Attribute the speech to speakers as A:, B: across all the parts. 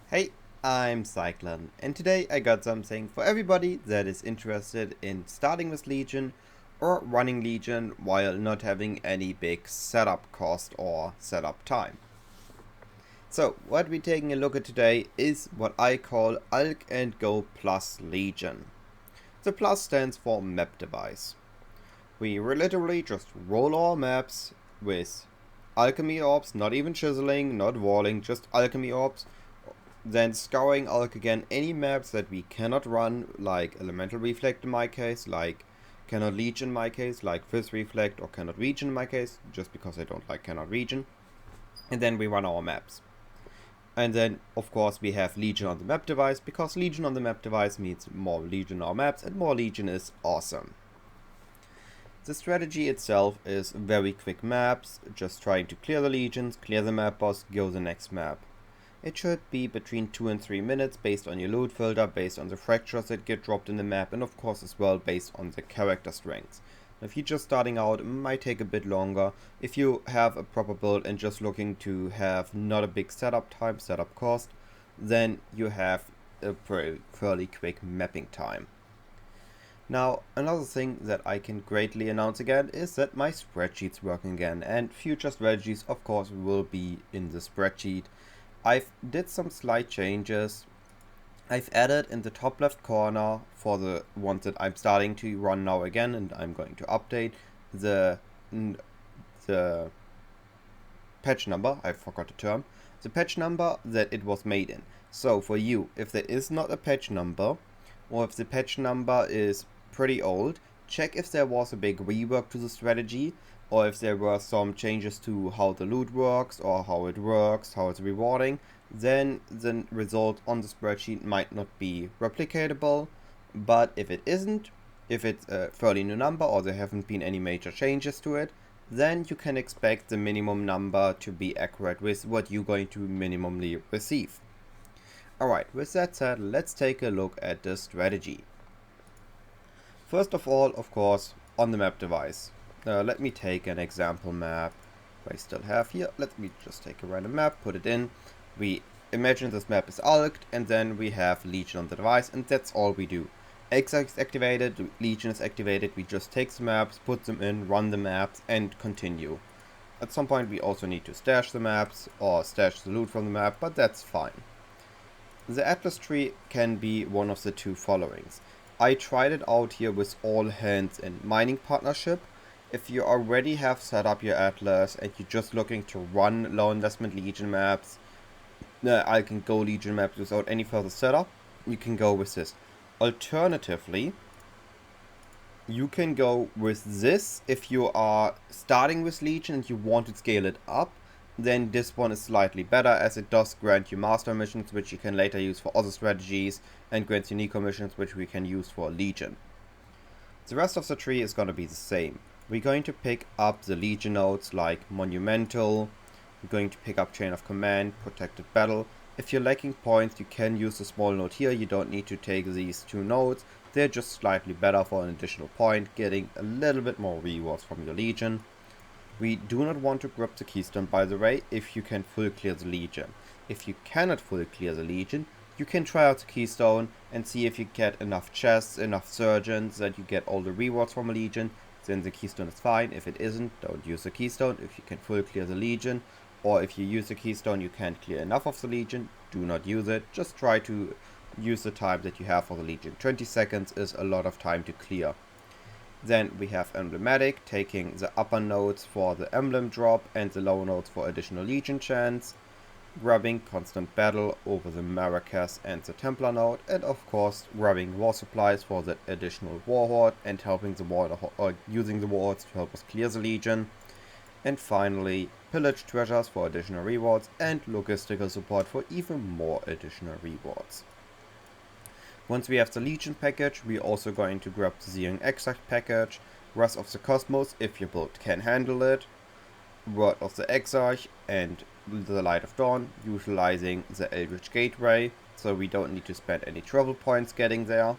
A: Hey, I'm Cyclon, and today I got something for everybody that is interested in starting with Legion or running Legion while not having any big setup cost or setup time. So, what we're taking a look at today is what I call Alc Go Plus Legion. The plus stands for map device. We literally just roll our maps with alchemy orbs, not even chiseling, not walling, just alchemy orbs. Then scouring Alc again any maps that we cannot run, like Elemental Reflect in my case, like cannot Legion in my case, like Fizz Reflect or cannot Region in my case, just because I don't like cannot Region. And then we run our maps. And then, of course, we have Legion on the map device, because Legion on the map device means more Legion on our maps, and more Legion is awesome. The strategy itself is very quick maps, just trying to clear the legions, clear the map boss, go the next map. It should be between 2 and 3 minutes based on your loot filter, based on the fractures that get dropped in the map, and of course as well based on the character strengths. If you're just starting out, it might take a bit longer. If you have a proper build and just looking to have not a big setup time, setup cost, then you have a fairly quick mapping time. Now, another thing that I can greatly announce again is that my spreadsheet's working again, and future strategies of course will be in the spreadsheet. I've did some slight changes. I've added in the top left corner for the ones that I'm starting to run now again, and I'm going to update the patch number. I forgot the term. The patch number that it was made in. So for you, if there is not a patch number, or if the patch number is pretty old, check if there was a big rework to the strategy, or if there were some changes to how the loot works, or how it works, how it's rewarding. Then the result on the spreadsheet might not be replicatable. But if it isn't, if it's a fairly new number or there haven't been any major changes to it, then you can expect the minimum number to be accurate with what you're going to minimally receive. Alright, with that said, let's take a look at the strategy. First of all, of course, on the map device. Let me take an example map I still have here. Let me just take a random map, put it in. We imagine this map is alked, and then we have Legion on the device, and that's all we do. Exarch is activated, Legion is activated, we just take the maps, put them in, run the maps, and continue. At some point we also need to stash the maps, or stash the loot from the map, but that's fine. The Atlas tree can be one of the two followings. I tried it out here with all hands in mining partnership. If you already have set up your Atlas and you're just looking to run low investment Legion maps, Alc Go Legion maps without any further setup, you can go with this. Alternatively, you can go with this if you are starting with Legion and you want to scale it up. Then this one is slightly better, as it does grant you master missions which you can later use for other strategies, and grants you Nico missions which we can use for Legion. The rest of the tree is going to be the same. We're going to pick up the Legion nodes like Monumental, we're going to pick up Chain of Command, Protected Battle. If you're lacking points, you can use the small node here, you don't need to take these two nodes, they're just slightly better for an additional point, getting a little bit more rewards from your Legion. We do not want to grab the Keystone, by the way, if you can full clear the Legion. If you cannot full clear the Legion, you can try out the Keystone and see if you get enough chests, enough surgeons, that you get all the rewards from a Legion. Then the Keystone is fine. If it isn't, don't use the Keystone. If you can full clear the Legion, or if you use the Keystone you can't clear enough of the Legion, do not use it. Just try to use the time that you have for the Legion. 20 seconds is a lot of time to clear. Then we have Emblematic, taking the upper nodes for the emblem drop and the lower nodes for additional Legion chance. Grabbing Constant Battle over the Maracas and the Templar node, and of course grabbing War Supplies for the additional Warhorde and helping the using the Warhordes to help us clear the Legion. And finally, Pillage Treasures for additional rewards and logistical support for even more additional rewards. Once we have the Legion package, we're also going to grab the Searing Exarch package, Wrath of the Cosmos if your build can handle it, Word of the Exarch, and the Light of Dawn, utilizing the Eldritch Gateway, so we don't need to spend any travel points getting there.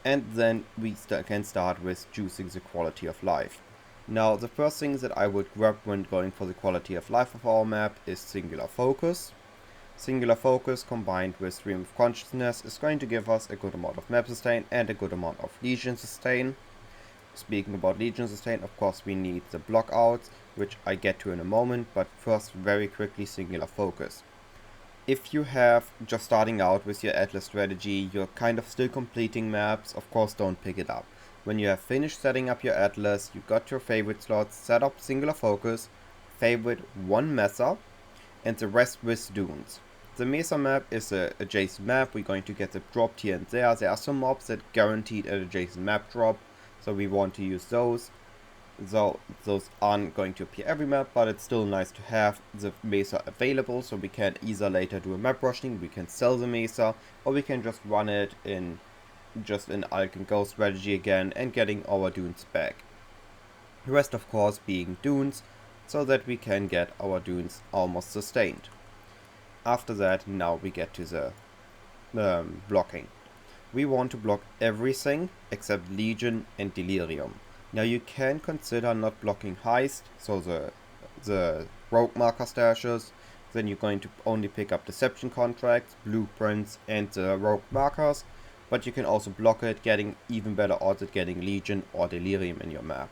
A: And then we can start with juicing the quality of life. Now, the first thing that I would grab when going for the quality of life of our map is Singular Focus. Singular focus combined with stream of consciousness is going to give us a good amount of map sustain and a good amount of legion sustain. Speaking about legion sustain, of course we need the block outs, which I get to in a moment, but first very quickly singular focus. If you have just starting out with your Atlas strategy, you're kind of still completing maps, of course don't pick it up. When you have finished setting up your Atlas, you got your favorite slots, set up singular focus, favorite one mesa, and the rest with dunes. The Mesa map is an adjacent map, we're going to get it dropped here and there. There are some mobs that guaranteed an adjacent map drop, so we want to use those. So those aren't going to appear every map, but it's still nice to have the Mesa available, so we can either later do a map rushing, we can sell the Mesa, or we can just run it in just an Alc Go strategy again and getting our dunes back. The rest of course being dunes, so that we can get our dunes almost sustained. After that, now we get to the blocking. We want to block everything except Legion and Delirium. Now you can consider not blocking Heist, so the rogue marker stashes. Then you're going to only pick up deception contracts, blueprints, and the rogue markers. But you can also block it, getting even better odds at getting Legion or Delirium in your map.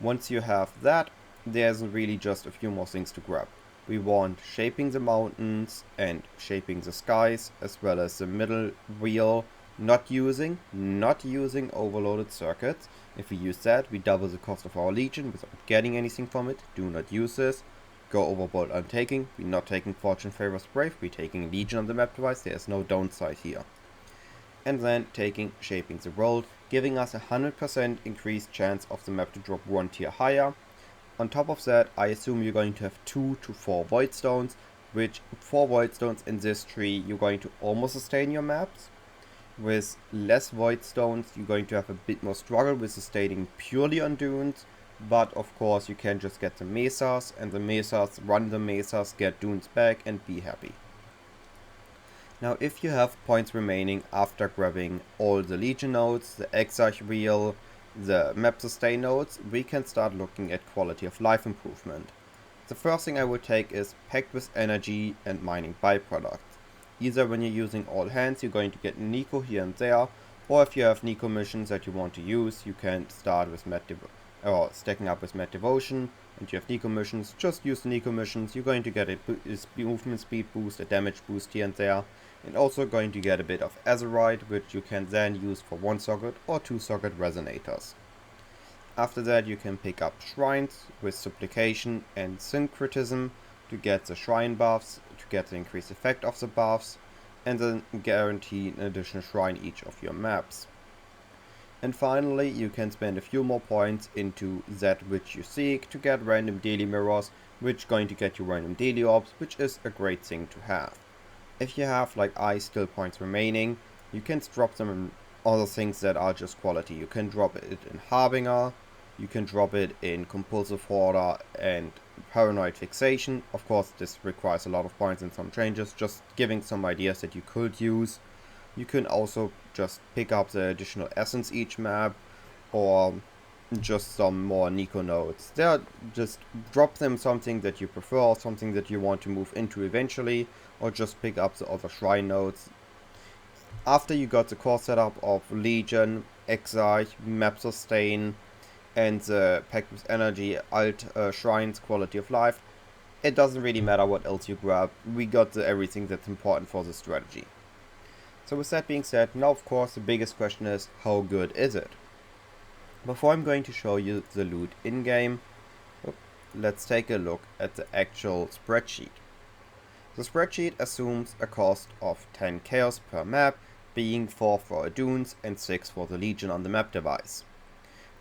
A: Once you have that, there's really just a few more things to grab. We want shaping the mountains and shaping the skies, as well as the middle wheel. Not using overloaded circuits. If we use that, we double the cost of our Legion without getting anything from it. Do not use this. Go overboard on taking. We're not taking Fortune Favors Brave, we're taking Legion on the map device. There is no downside here. And then taking Shaping the World, giving us a 100% increased chance of the map to drop one tier higher. On top of that, I assume you're going to have 2 to 4 Void Stones, which 4 Void Stones in this tree, you're going to almost sustain your maps. With less Void Stones, you're going to have a bit more struggle with sustaining purely on dunes, but of course you can just get the Mesas, and the Mesas, run the Mesas, get dunes back, and be happy. Now if you have points remaining after grabbing all the Legion nodes, the Exarch wheel, the map sustain nodes, we can start looking at quality of life improvement. The first thing I would take is packed with energy and mining byproducts. Either when you're using all hands, you're going to get Nico here and there, or if you have Nico missions that you want to use, you can start with or stacking up with Mad Devotion, and you have Nico missions, just use the Nico missions. You're going to get a movement speed boost, a damage boost here and there, and also going to get a bit of Azerite, which you can then use for 1 socket or 2 socket resonators. After that you can pick up shrines with Supplication and Syncretism to get the shrine buffs, to get the increased effect of the buffs, and then guarantee an additional shrine each of your maps. And finally, you can spend a few more points into that which you seek to get random daily mirrors, which is going to get you random daily orbs, which is a great thing to have. If you have, like I, still points remaining, you can drop them in other things that are just quality. You can drop it in Harbinger, you can drop it in Compulsive Hoarder and Paranoid Fixation. Of course, this requires a lot of points and some changes, just giving some ideas that you could use. You can also just pick up the additional essence each map, or just some more Nico nodes. Just drop them something that you prefer, or something that you want to move into eventually, or just pick up the other shrine nodes. After you got the core setup of Legion, Exarch, Map Sustain, and the Pact with Energy, Alt Shrines, Quality of Life, it doesn't really matter what else you grab. We got everything that's important for the strategy. So with that being said, now of course the biggest question is, how good is it? Before I'm going to show you the loot in-game, let's take a look at the actual spreadsheet. The spreadsheet assumes a cost of 10 chaos per map, being 4 for dunes and 6 for the Legion on the map device.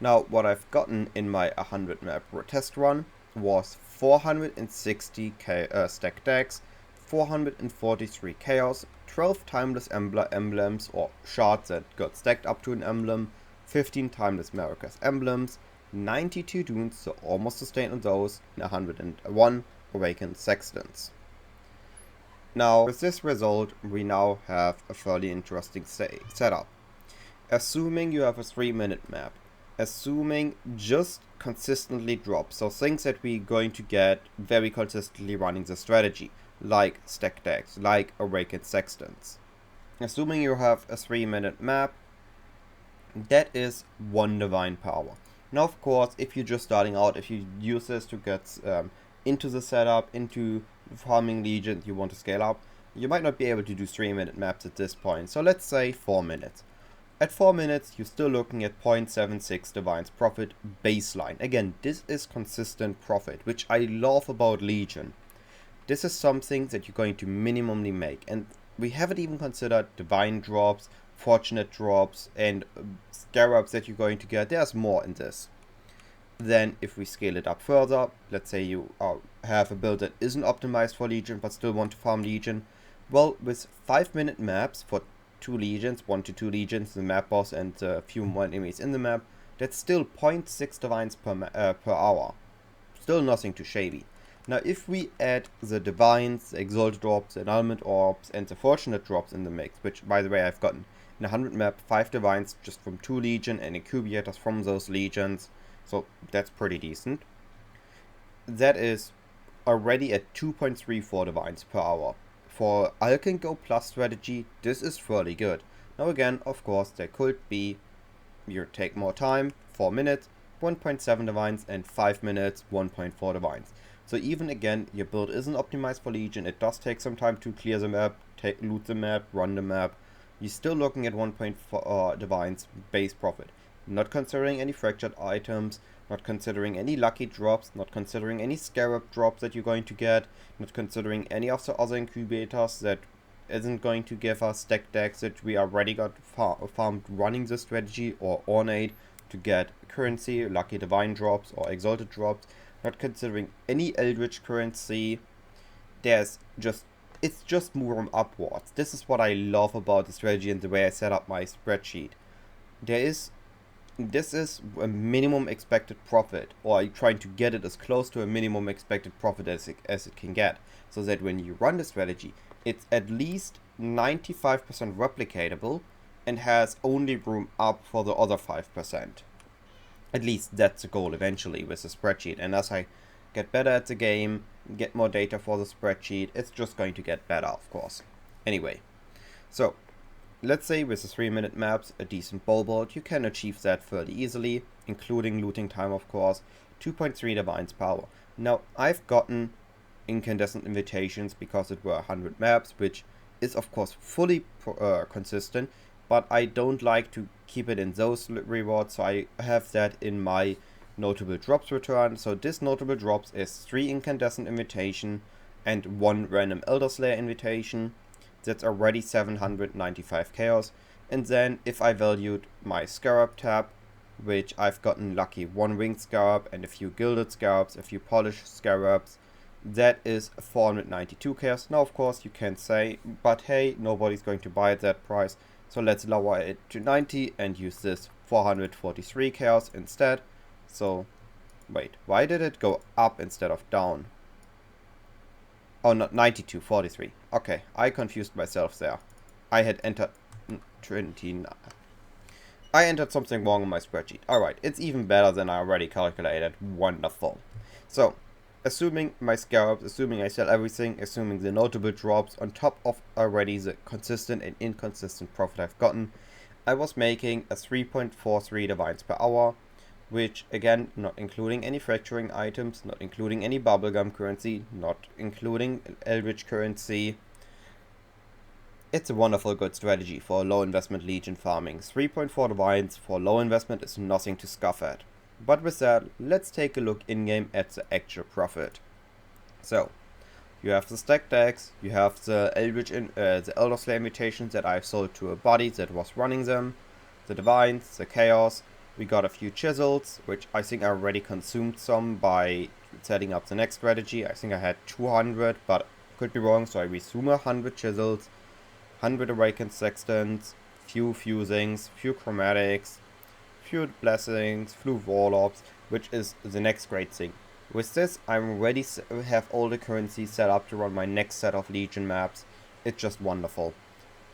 A: Now what I've gotten in my 100 map test run was 460 stack decks, 443 chaos, 12 timeless emblems or shards that got stacked up to an emblem, 15 timeless Maracas emblems, 92 dunes, so almost sustained on those, and 101 awakened sextants. Now with this result we now have a fairly interesting setup. Assuming you have a 3-minute map, assuming just consistently drops, so things that we're going to get very consistently running the strategy. like stack decks, like awakened sextants. Assuming you have a 3-minute map, that is 1 divine per hour. Now of course, if you're just starting out, if you use this to get into the setup, into farming legion, you want to scale up, you might not be able to do 3-minute maps at this point. So let's say 4 minutes. At 4 minutes, you're still looking at 0.76 divines profit baseline. Again, this is consistent profit, which I love about Legion. This is something that you're going to minimally make, and we haven't even considered divine drops, fortunate drops, and scarabs that you're going to get. There's more in this. Then if we scale it up further, let's say you have a build that isn't optimized for Legion but still want to farm Legion. Well, with 5-minute maps for 2 legions, 1 to 2 legions, the map boss and a few more enemies in the map, that's still 0.6 divines per hour. Still nothing too shabby. Now if we add the divines, the exalted orbs, the annulment orbs and the fortunate drops in the mix, which by the way I've gotten in a 100 map 5 divines just from 2 legion and incubators from those legions, so that's pretty decent. That is already at 2.34 divines per hour. For Alc Go Plus strategy, this is fairly good. Now again, of course, there could be, you take more time, 4 minutes, 1.7 divines, and 5 minutes, 1.4 divines. So even again, your build isn't optimized for Legion, it does take some time to clear the map, loot the map, run the map. You're still looking at 1.4 divines base profit. Not considering any fractured items, not considering any lucky drops, not considering any scarab drops that you're going to get, not considering any of the other incubators that isn't going to give us stack decks that we already got farmed running this strategy, or ornate to get currency, lucky divine drops or exalted drops, not considering any eldritch currency. It's just moving upwards. This is what I love about the strategy and the way I set up my spreadsheet. This is a minimum expected profit, or I'm trying to get it as close to a minimum expected profit as it can get, so that when you run the strategy, it's at least 95% replicatable and has only room up for the other 5%. At least that's the goal eventually with the spreadsheet, and as I get better at the game, get more data for the spreadsheet, it's just going to get better, of course. Anyway, so let's say with the 3-minute maps, a decent bowl board, you can achieve that fairly easily, including looting time of course, 2.3 divines per hour. Now I've gotten incandescent invitations because it were 100 maps, which is of course fully consistent, but I don't like to keep it in those rewards, so I have that in my notable drops return. So this notable drops is 3 incandescent invitation and 1 random Elder Slayer invitation. That's already 795 chaos. And then if I valued my scarab tab, which I've gotten lucky 1 winged scarab and a few gilded scarabs, a few polished scarabs, that is 492 chaos. Now of course you can say, but hey, nobody's going to buy at that price, so let's lower it to 90 and use this 443 chaos instead. So wait, why did it go up instead of down? Oh, not 92, 43. Okay, I confused myself there. I had entered 29. I entered something wrong on my spreadsheet. Alright, it's even better than I already calculated. Wonderful. So, assuming my scarabs, assuming I sell everything, assuming the notable drops, on top of already the consistent and inconsistent profit I've gotten, I was making a 3.43 divines per hour, which again, not including any fracturing items, not including any bubblegum currency, not including eldritch currency. It's a wonderful good strategy for low investment legion farming. 3.4 divines for low investment is nothing to scoff at. But with that, let's take a look in-game at the actual profit. So, you have the stack decks, you have the the Elder Slayer invitations that I've sold to a body that was running them, the divines, the chaos. We got a few chisels, which I think I already consumed some by setting up the next strategy. I think I had 200, but could be wrong, so I resume 100 chisels, 100 awakened sextants, few fusings, few chromatics, few blessings, few warlords, which is the next great thing. With this, I'm ready to have all the currencies set up to run my next set of Legion maps. It's just wonderful.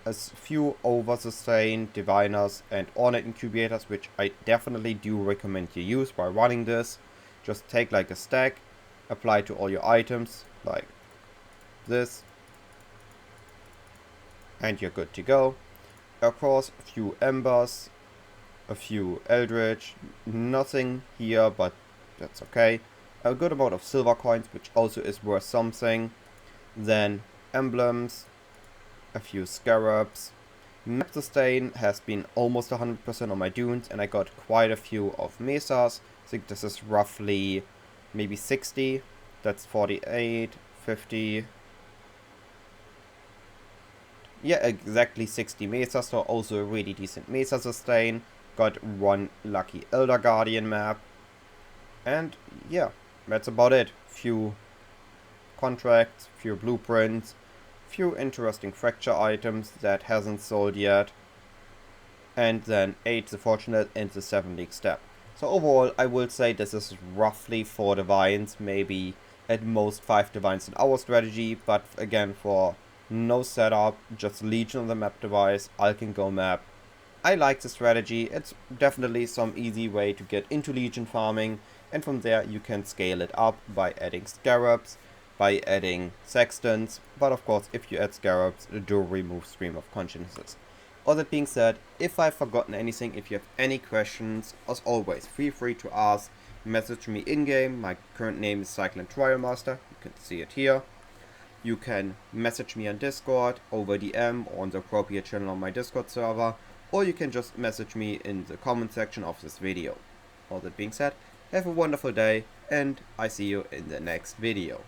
A: A few over-sustained diviners and ornate incubators, which I definitely do recommend you use while running this. Just take like a stack, apply to all your items, like this, and you're good to go. Of course, a few embers, a few eldritch, nothing here, but that's okay. A good amount of silver coins, which also is worth something. Then emblems, a few scarabs. Map sustain has been almost 100% on my dunes, and I got quite a few of mesas. I think this is roughly maybe 60. That's 48, 50. Yeah, exactly 60 mesas, so also a really decent mesa sustain. Got one lucky Elder Guardian map. And yeah, that's about it. Few contracts, few blueprints, few interesting fracture items that hasn't sold yet. And then 8 the fortunate and the 7 league step. So overall, I will say this is roughly 4 divines, maybe at most 5 divines in our strategy, but again, for no setup, just Legion on the map device, Alc Go map. I like the strategy. It's definitely some easy way to get into Legion farming, and from there you can scale it up by adding scarabs, by adding sextants, but of course if you add scarabs, do remove stream of consciousness. All that being said, if I've forgotten anything, if you have any questions, as always, feel free to ask, message me in-game. My current name is Cyclon Trial Master, you can see it here. You can message me on Discord, over DM, or on the appropriate channel on my Discord server, or you can just message me in the comment section of this video. All that being said, have a wonderful day, and I see you in the next video.